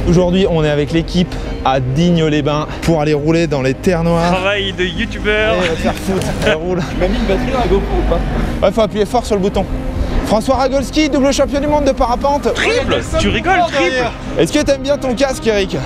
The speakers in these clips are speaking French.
Aujourd'hui, on est avec l'équipe à Digne-les-Bains pour aller rouler dans les terres noires. Travail de youtubeur. Et faire foutre, elle roule. Tu m'as mis une batterie dans la GoPro ou pas? Ouais, faut appuyer fort sur le bouton. François Ragolski, double champion du monde de parapente. Triple. Tu rigoles, triple. Est-ce que t'aimes bien ton casque, Eric?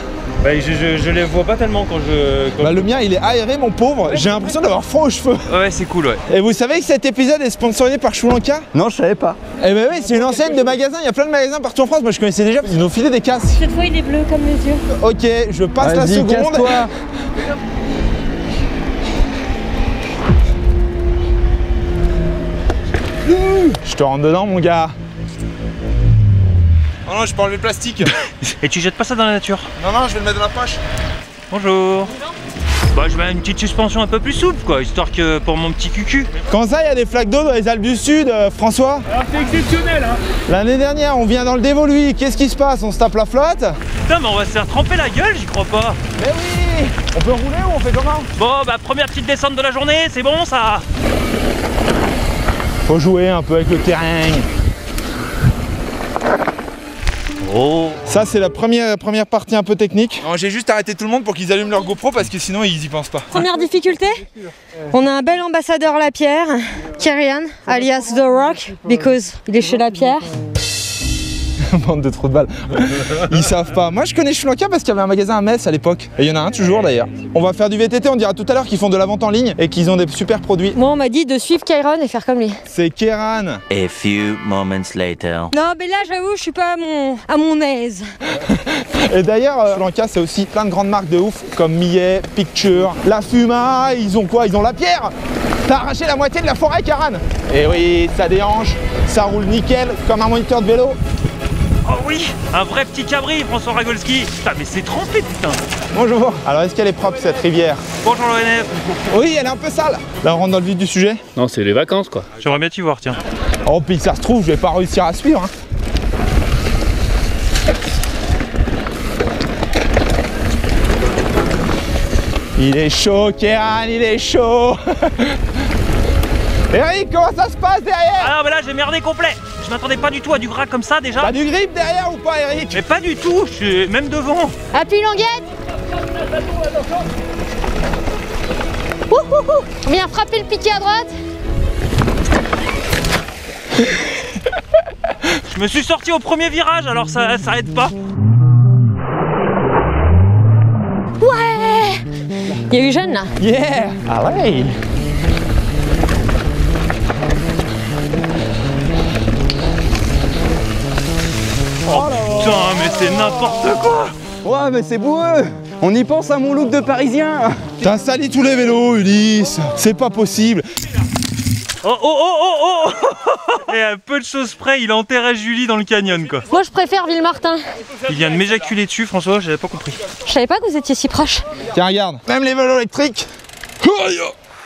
Bah, je les vois pas tellement quand je... Bah, le mien, il est aéré, mon pauvre. J'ai l'impression d'avoir froid aux cheveux. Ouais, c'est cool, ouais. Et vous savez que cet épisode est sponsorisé par Chou Lanka? Non, je savais pas. Eh ben oui, c'est une enseigne de magasins. Il y a plein de magasins partout en France. Moi, je connaissais déjà. Ils nous ont filé des casques. Cette fois, il est bleu comme les yeux. Ok, je passe la seconde. Casse-toi. Je te rentre dedans, mon gars. Oh non, je peux enlever le plastique. Et tu jettes pas ça dans la nature? Non, non, je vais le mettre dans la poche. Bonjour. Bah, je mets une petite suspension un peu plus souple, quoi, histoire que pour mon petit cucu. Quand ça, il y a des flaques d'eau dans les Alpes du Sud, François? Alors c'est exceptionnel hein. L'année dernière, on vient dans le Dévoluy. Qu'est-ce qui se passe? On se tape la flotte? Putain, mais on va se faire tremper la gueule, j'y crois pas. Mais oui! On peut rouler ou on fait comment? Bon, bah, première petite descente de la journée, c'est bon, ça? Faut jouer un peu avec le terrain. Oh. Ça, c'est la première partie un peu technique. J'ai juste arrêté tout le monde pour qu'ils allument leur GoPro parce que sinon ils y pensent pas. Première difficulté, on a un bel ambassadeur Lapierre, Kyrian, alias The Rock, because il est chez Lapierre. Bande de trous de balles. Ils savent pas. Moi je connais Chou Lanka parce qu'il y avait un magasin à Metz à l'époque. Et il y en a un toujours d'ailleurs. On va faire du VTT, on dira tout à l'heure qu'ils font de la vente en ligne et qu'ils ont des super produits. Moi on m'a dit de suivre Kyron et faire comme lui. C'est Kéran. A few moments later. Non mais là j'avoue je suis pas à mon aise. Et d'ailleurs, Chou Lanka c'est aussi plein de grandes marques de ouf comme Millet, Picture, La Fuma. Ils ont quoi? Ils ont la pierre. T'as arraché la moitié de la forêt, Kéran. Et oui, ça déhanche, ça roule nickel comme un moniteur de vélo. Oh oui, un vrai petit cabri, François Ragolski. Putain, mais c'est trempé, putain. Bonjour. Alors est-ce qu'elle est propre cette rivière? Bonjour l'ONF. Oui, elle est un peu sale. Là on rentre dans le vif du sujet. Non, c'est les vacances quoi. J'aimerais bien t'y voir, tiens. Oh puis ça se trouve, je vais pas réussir à suivre. Hein. Il est chaud, Kéran, il est chaud. Eric, comment ça se passe derrière? Ah non, mais là j'ai merdé complet. Je m'attendais pas du tout à du gras comme ça déjà. T'as du grip derrière ou pas, Eric? Mais pas du tout, je suis même devant. Appuie languette. On vient frapper le piquet à droite. Je me suis sorti au premier virage, alors ça aide pas. Ouais. Il y a eu Jeanne là. Yeah. Allez. Oh putain, mais c'est n'importe quoi. Ouais, mais c'est boueux. On y pense à mon look de parisien. T'as sali tous les vélos, Ulysse. C'est pas possible. Oh oh oh oh oh. Et à peu de choses près, il enterrait Julie dans le canyon quoi. Moi je préfère Villemartin. Il vient de m'éjaculer dessus, François, j'avais pas compris. Je savais pas que vous étiez si proche. Tiens, regarde. Même les vélos électriques.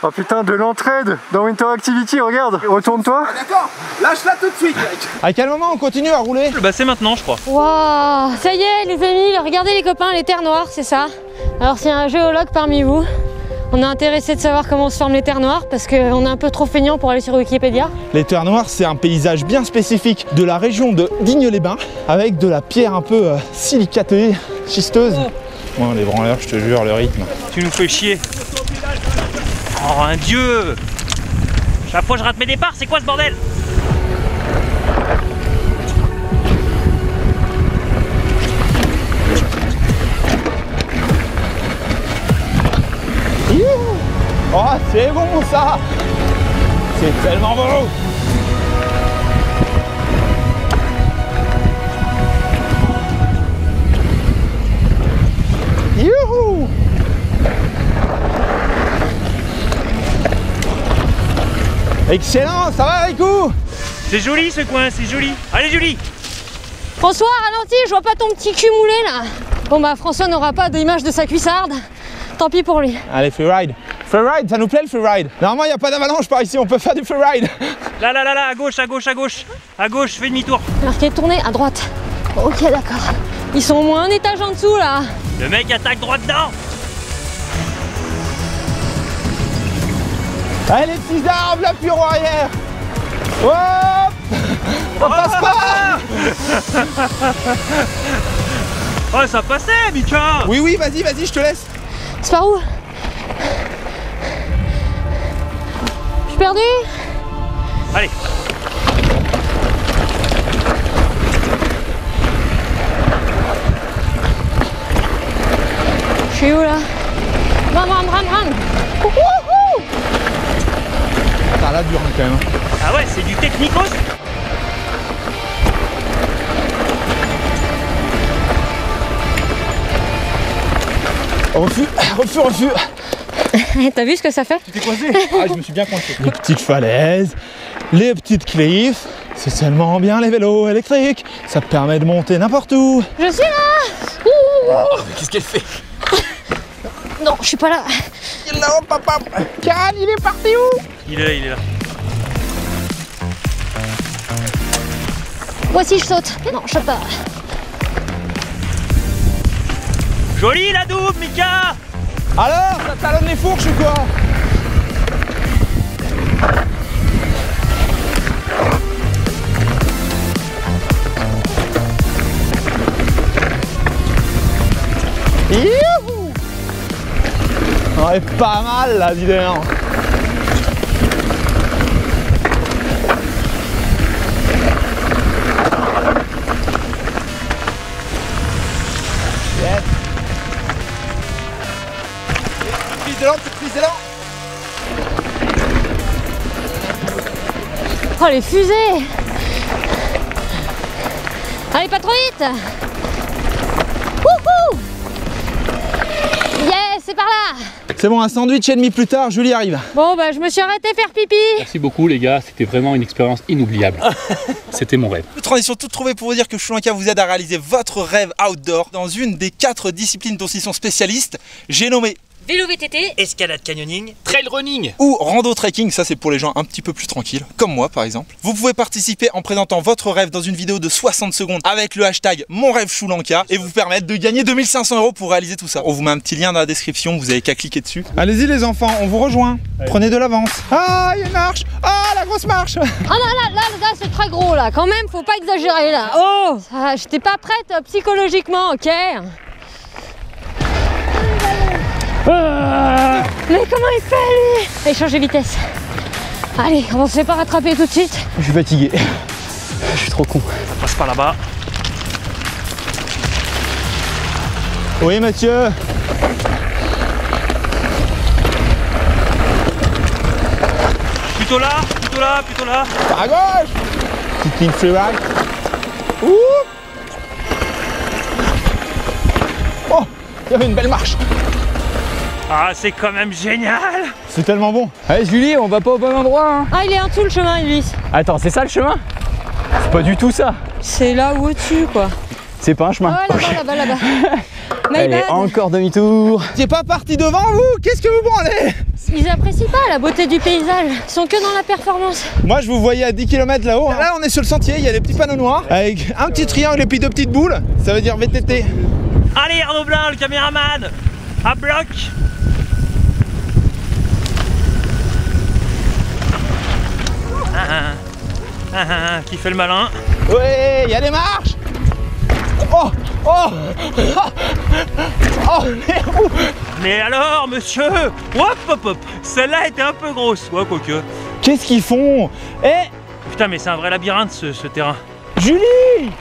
Oh putain, de l'entraide dans Winter Activity, regarde. Retourne-toi. D'accord. Lâche-la tout de suite, Eric. À quel moment on continue à rouler? Bah c'est maintenant, je crois. Waouh. Ça y est les amis, regardez les copains, les terres noires, c'est ça. Alors s'il y a un géologue parmi vous, on est intéressé de savoir comment se forment les terres noires parce qu'on est un peu trop feignant pour aller sur Wikipédia. Les terres noires, c'est un paysage bien spécifique de la région de Digne-les-Bains avec de la pierre un peu silicatée, schisteuse. Oh, les branleurs, je te jure, le rythme. Tu nous fais chier. Oh un dieu. Chaque fois je rate mes départs, c'est quoi ce bordel? Oh, c'est bon ça. C'est tellement beau. Youhou. Excellent, ça va Rico? C'est joli ce coin, c'est joli. Allez Julie. François, ralentis, je vois pas ton petit cul moulé là. Bon bah François n'aura pas d'image de sa cuissarde. Tant pis pour lui. Allez, freeride. Freeride, ça nous plaît le freeride? Normalement, il n'y a pas d'avalanche par ici, on peut faire du freeride. Là, là, là, là, à gauche, à gauche, à gauche. À gauche, fais demi-tour. Marqué tourner à droite. Ok, d'accord. Ils sont au moins un étage en dessous là. Le mec attaque droit dedans. Allez, les petits arbres, la pure arrière. Hop. On passe pas. Oh, ça passait, Mika. Oui, oui, vas-y, vas-y, je te laisse. C'est par où? Je suis perdu. Allez. Je suis où là? Ram. T'as la dure quand même. Ah ouais, c'est du technicos. Refus. T'as vu ce que ça fait? Tu t'es coincé? Ah, je me suis bien coincé. Les petites falaises, les petites cliffs. C'est tellement bien les vélos électriques. Ça te permet de monter n'importe où. Je suis là. Ouh. Qu'est-ce qu'elle fait? Non, je suis pas là. Il est là, papa. Karan, il est parti où? Il est là. Moi aussi je saute. Non, je saute pas. Joli la double, Mika. Alors, ça talonne les fourches ou quoi? Youhou! On est pas mal là, dis donc. Yes. Petite prise d'élan. Oh les fusées. Allez, pas trop vite. Wouhou. Yes, c'est par là. C'est bon, un sandwich et demi plus tard, Julie arrive. Bon bah je me suis arrêtée faire pipi. Merci beaucoup les gars, c'était vraiment une expérience inoubliable. C'était mon rêve. Toute transition toute trouvée pour vous dire que Chou Lanka vous aide à réaliser votre rêve outdoor dans une des 4 disciplines dont ils sont spécialistes. J'ai nommé Vélo VTT. Escalade canyoning. Trail running. ou rando trekking, ça c'est pour les gens un petit peu plus tranquilles, comme moi par exemple. Vous pouvez participer en présentant votre rêve dans une vidéo de 60 secondes avec le hashtag #MonRêveChouLanka et vous permettre de gagner 2500 € pour réaliser tout ça. On vous met un petit lien dans la description, vous avez qu'à cliquer dessus. Allez-y les enfants, on vous rejoint. Prenez de l'avance. Ah, il y a une marche. Ah, la grosse marche. Ah non, là c'est très gros là, quand même, faut pas exagérer là. Oh, j'étais pas prête psychologiquement, ok. Mais comment il fait lui? Allez, changez de vitesse. Allez, on se fait pas rattraper tout de suite. Je suis fatigué. Je suis trop con. On passe par là-bas. Oui monsieur. Plutôt là. À gauche. Petite ligne freeride. Ouh. Oh, il y avait une belle marche. Ah, c'est quand même génial. C'est tellement bon. Allez Julie, on va pas au bon endroit hein. Ah, il est en dessous le chemin, lui. Attends, c'est ça le chemin? C'est pas du tout ça. C'est là ou au-dessus, quoi. C'est pas un chemin. Ah, là-bas. My Allez, bad. encore demi-tour. T'es pas parti devant vous? Qu'est-ce que vous branlez? Ils apprécient pas la beauté du paysage. Ils sont que dans la performance. Moi je vous voyais à 10 km là-haut. Là on est sur le sentier, il y a des petits panneaux noirs avec un petit triangle et puis 2 petites boules. Ça veut dire VTT. Allez, Arnaud Blin, le caméraman. À bloc. Qui fait le malin. Ouais, il y a des marches. Oh. Mais alors, monsieur. Hop. Celle-là était un peu grosse. Ouais, quoique. Qu'est-ce qu'ils font? Eh, Putain, mais c'est un vrai labyrinthe ce terrain. Julie!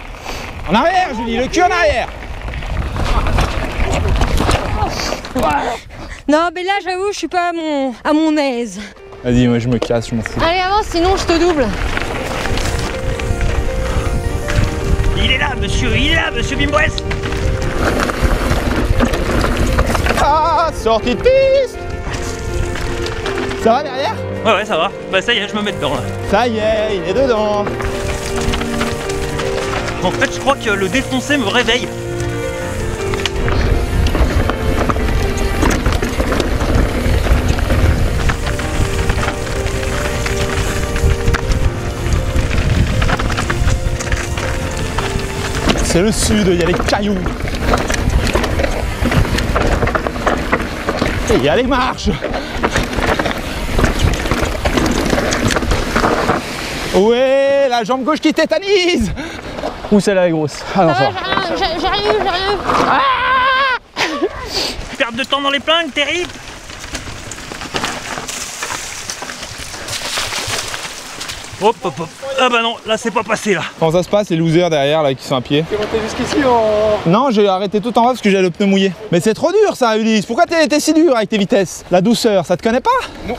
En arrière, Julie, le cul en arrière. Non, mais là, j'avoue, je suis pas à mon aise. Vas-y, moi je me casse, je m'en fous. Allez, avance, sinon je te double. Il est là, monsieur Bimboès. Ah, sortie de piste. Ça va derrière? Ouais, ça va. Bah ça y est, je me mets dedans là. Ça y est, il est dedans. En fait, je crois que le défoncé me réveille. C'est le sud, il y a les cailloux. Et il y a les marches. Ouais, la jambe gauche qui tétanise. Où celle-là est grosse? Ah non, Ça va, ça va. j'ai rien eu. Perte de temps dans les plingues, terrible. Hop, hop, hop. Ah bah non, là c'est pas passé là. Comment ça se passe, les losers derrière là qui sont à pied? T'es monté jusqu'ici en... Non, j'ai arrêté tout en bas parce que j'avais le pneu mouillé. Mais c'est trop dur ça, Ulysse. Pourquoi t'es si dur avec tes vitesses? La douceur, ça te connaît pas? Non,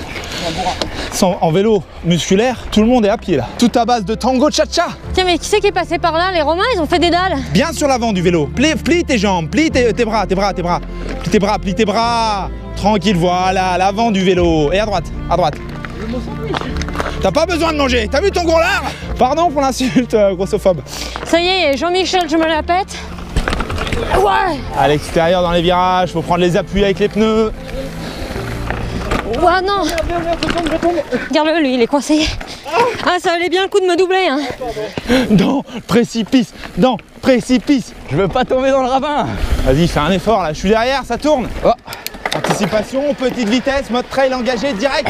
En vélo musculaire, tout le monde est à pied là. Tout à base de tango cha-cha. Tiens, mais qui c'est qui est passé par là? Les Romains, ils ont fait des dalles. Bien sur l'avant du vélo. Plie tes jambes, plie tes bras. Plie tes bras. Tranquille, voilà, à l'avant du vélo. Et à droite. T'as pas besoin de manger. T'as vu ton gros lard? Pardon pour l'insulte, grossophobe. Ça y est, Jean-Michel, je me la pète. Ouais. À l'extérieur dans les virages, faut prendre les appuis avec les pneus. Ouais, non. Regarde-le, lui, il est coincé. Ah, ça valait bien le coup de me doubler, hein. Dans le précipice. Je veux pas tomber dans le ravin. Vas-y, fais un effort là, je suis derrière, ça tourne. Oh. Anticipation, petite vitesse, mode trail engagé direct.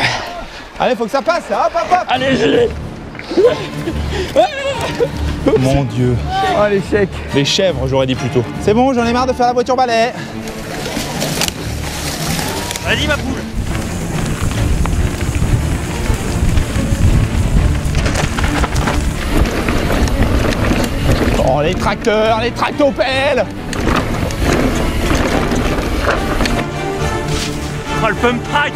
Allez, faut que ça passe là, hop. Allez, je l'ai. Mon Dieu. Oh, l'échec. Les chèvres, j'aurais dit plutôt. C'est bon, j'en ai marre de faire la voiture balai. Vas-y ma poule. Oh, les tractopelles. Oh le pump track.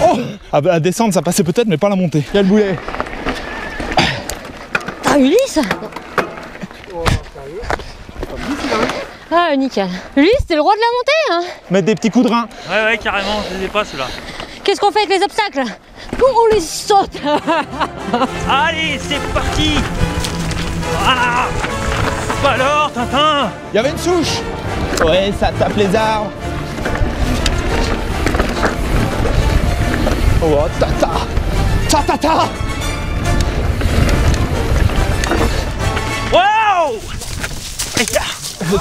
Oh. Ah bah la descente, ça passait peut-être, mais pas la montée. Quel boulet. Ah, Ulysse. Ah, nickel. Ulysse, t'es le roi de la montée, hein. Mettre des petits coups de rein. Ouais, carrément, je les ai pas ceux-là. Qu'est-ce qu'on fait avec les obstacles? On les saute. Allez, c'est parti. Ah. Bah alors, Tintin. Il y avait une souche. Ouais, ça tape les arbres. Oh, tata. Wow.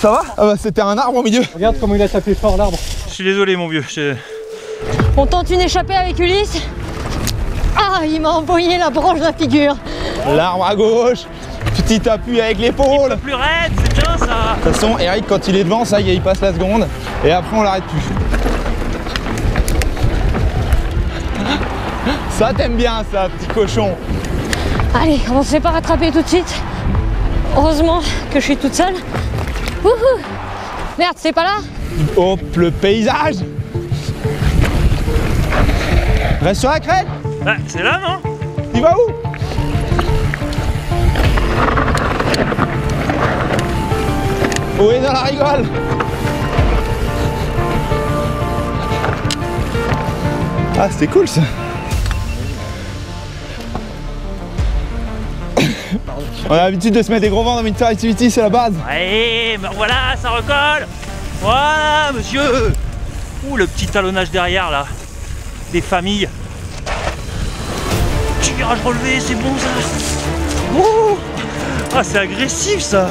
Ça va? Ah bah c'était un arbre au milieu. Regarde comment il a tapé fort l'arbre. Je suis désolé mon vieux. On tente une échappée avec Ulysse. Ah, il m'a envoyé la branche de la figure. L'arbre à gauche. Petit appui avec l'épaule. Plus raide, c'est bien ça. De toute façon, Eric, quand il est devant, ça y est, il passe la seconde. Et après, on l'arrête plus. Ça, t'aimes bien, ça, petit cochon. Allez, on ne se fait pas rattraper tout de suite. Heureusement que je suis toute seule. Wouhou. Merde, c'est pas là? Hop, le paysage. Reste sur la crête. Bah, c'est là, non? Tu vas où? Où est dans la rigole? Ah, c'était cool ça. On a l'habitude de se mettre des gros vents dans Winter Activity, c'est la base. Ouais, mais voilà, ça recolle. Voilà, monsieur. Ouh, le petit talonnage derrière, là. Des familles. Tirage relevé, c'est bon, ça. Ouh. Ah, c'est agressif, ça.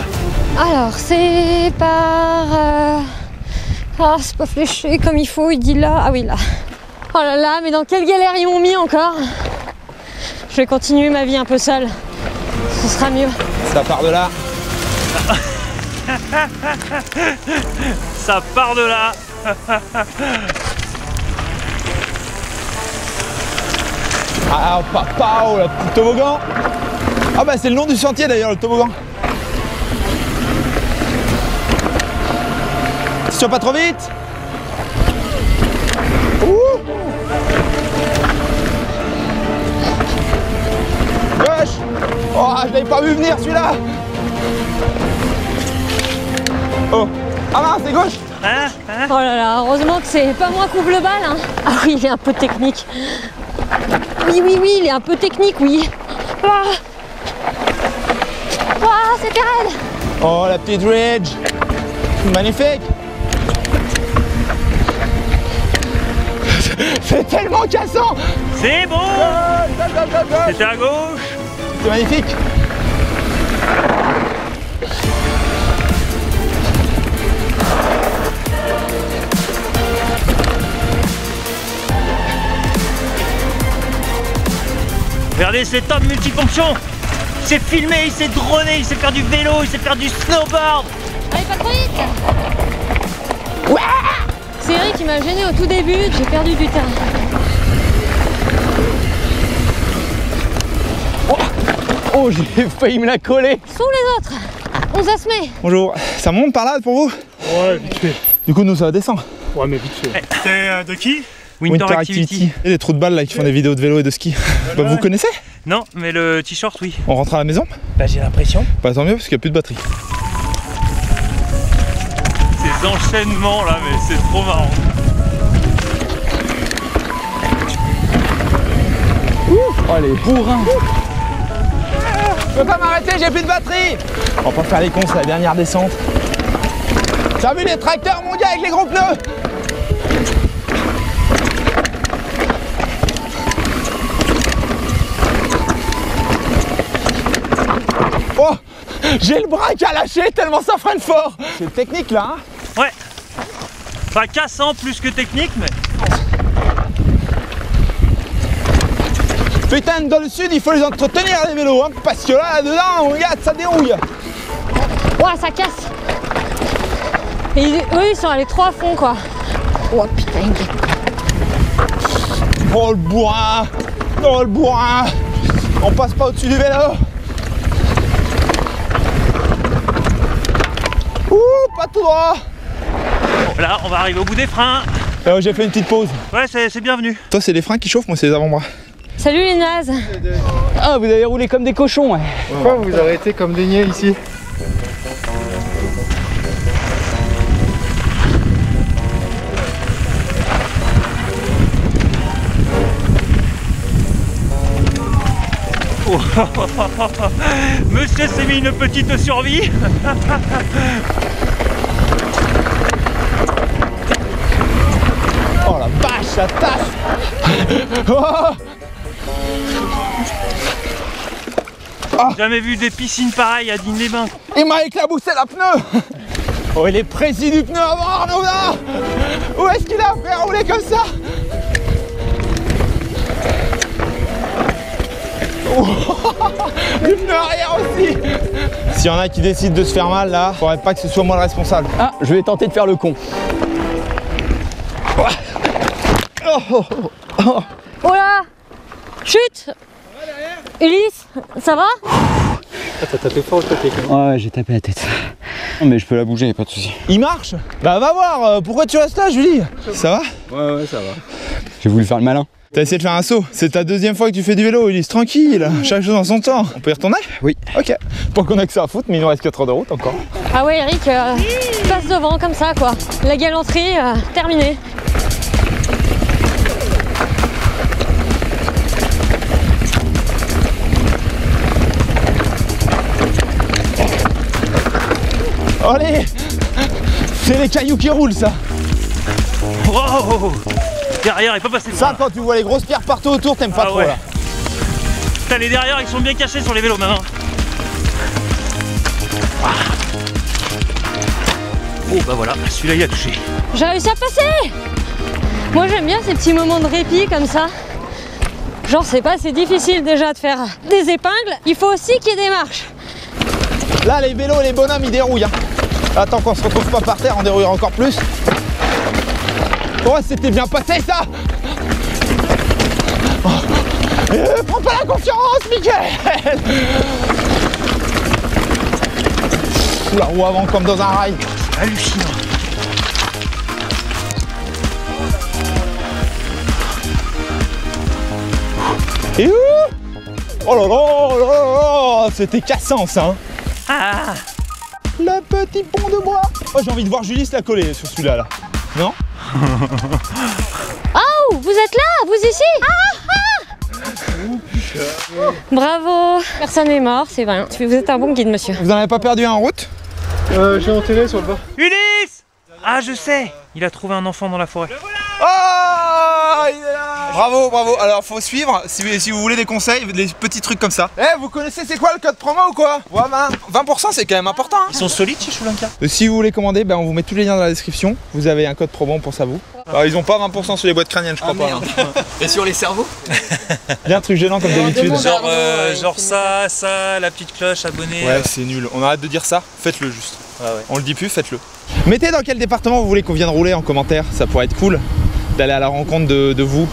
Alors, c'est par... Ah, c'est pas fléché comme il faut, il dit là. Ah oui, là. Oh là là, mais dans quelle galère ils m'ont mis encore? Je vais continuer ma vie un peu seule. Ce sera mieux. Ça part de là. Ça part de là. Ah, papa, oh, la petite toboggan. Ah bah c'est le nom du sentier d'ailleurs, le toboggan. Attention, pas trop vite. Ouh. Gauche. Oh, je l'avais pas vu venir celui-là. Oh. Ah mince, c'est gauche. Hein? Oh là là, heureusement que c'est pas moi qui ouvre le bal. Hein. Ah oui, il est un peu technique. Oui, il est un peu technique, oui. Ah, c'était raide. Oh, la petite ridge. Magnifique. C'est tellement cassant. C'est bon. C'était à gauche. C'est magnifique. Regardez cet homme multifonction. Il sait filmer, il sait droner, il sait faire du vélo, il sait faire du snowboard. Allez, pas trop vite. C'est Eric qui m'a gêné au tout début, j'ai perdu du terrain. Oh, j'ai failli me la coller. Sont les autres. On se met. Bonjour, ça monte par là pour vous? Ouais, vite fait. Du coup, nous, ça va descendre. Ouais, mais vite fait. T'es de qui? Winter Activity. Et les trous de balles là qui font des vidéos de vélo et de ski. Bah, vous connaissez? Non, mais le t-shirt, oui. On rentre à la maison? Bah, j'ai l'impression. Bah tant mieux parce qu'il n'y a plus de batterie. Ces enchaînements là, mais c'est trop marrant. Oh, les bourrins. Je peux pas m'arrêter, j'ai plus de batterie. On va pas faire les cons, c'est la dernière descente. T'as vu les tracteurs, mon gars, avec les gros pneus? Oh, j'ai le bras qui a lâché tellement ça freine fort. C'est technique là, hein? Ouais. Pas cassant plus que technique, mais... Putain, dans le sud, il faut les entretenir les vélos, hein, parce que là, dedans, regarde, ça dérouille. Ouah, ça casse. Et eux, ils sont allés trop à fond, quoi. Oh putain. Oh le bourrin. Oh le bourrin. On passe pas au-dessus du vélo. Ouh, pas tout droit. Bon, là, on va arriver au bout des freins. J'ai fait une petite pause. Ouais, c'est bienvenu. Toi, c'est les freins qui chauffent, moi, c'est les avant-bras. Salut les nazes. Ah, vous avez roulé comme des cochons, ouais. Pourquoi vous arrêtez comme des niais ici? Monsieur s'est mis une petite survie. Oh la vache, ça tasse. Oh. Jamais vu des piscines pareilles à Digne-les-Bains. Il m'a éclaboussé la pneu. Oh, il est précis du pneu avant, Arnaud, là. Où est-ce qu'il a fait rouler comme ça? Oh. Du pneu arrière aussi. S'il y en a qui décident de se faire mal là, faudrait pas que ce soit moi le responsable. Ah, je vais tenter de faire le con. Oh là. Chute. Ulysse, ça va? T'as tapé fort le côté quand même. Ouais, j'ai tapé la tête. Non, mais je peux la bouger, y'a pas de soucis. Il marche? Bah va voir, pourquoi tu restes là, Julie? Ça va? Ouais, ça va. J'ai voulu faire le malin. T'as essayé de faire un saut? C'est ta deuxième fois que tu fais du vélo, Ulysse, tranquille, chaque chose en son temps. On peut y retourner? Oui. Ok. Pas qu'on a que ça à foutre, mais il nous reste 4 heures de route encore. Ah ouais, Eric, passe devant comme ça, quoi. La galanterie, terminée. Allez! C'est les cailloux qui roulent, ça! Wow. Derrière, il peut passer. Ça, quand tu vois les grosses pierres partout autour, t'aimes pas trop, ouais. là. Putain, les derrière, ils sont bien cachés sur les vélos maintenant. Oh bah voilà, celui-là il a touché. J'ai réussi à passer. Moi j'aime bien ces petits moments de répit comme ça. Genre c'est difficile déjà de faire des épingles, il faut aussi qu'il y ait des marches. Là, les vélos et les bonhommes, ils dérouillent. Hein. Attends qu'on se retrouve pas par terre, on dérouillera encore plus. Oh, c'était bien passé ça. Oh. Prends pas la confiance, Mickaël. La roue avant comme dans un rail. Hallucinant. Et où? Oh là là, oh là là, c'était cassant ça. Hein. Ah. Le petit pont de bois. Oh, j'ai envie de voir Julie se la coller sur celui-là. Là. Non? Oh, vous êtes là, vous ici? Bravo. Personne n'est mort, c'est vrai. Vous êtes un bon guide, monsieur. Vous en avez pas perdu un en route? J'ai enterré sur le bord. Ulysse! Ah, je sais. Il a trouvé un enfant dans la forêt. Oh, il est là. Bravo, bravo. Alors faut suivre si vous voulez des conseils, des petits trucs comme ça. Eh, vous connaissez c'est quoi le code promo ou quoi? Ouais, 20% c'est quand même important. Hein. Ils sont solides chez Choulanka. Si vous voulez commander, on vous met tous les liens dans la description. Vous avez un code promo, on pense à vous. Alors, ils ont pas 20% sur les boîtes crâniennes, je crois pas. Hein. Et sur les cerveaux? Bien un truc gênant comme d'habitude. Genre ça, la petite cloche, abonné. Ouais, c'est nul. On arrête de dire ça. Faites-le juste. Ouais. On le dit plus, faites-le. Mettez dans quel département vous voulez qu'on vienne rouler en commentaire. Ça pourrait être cool d'aller à la rencontre de vous.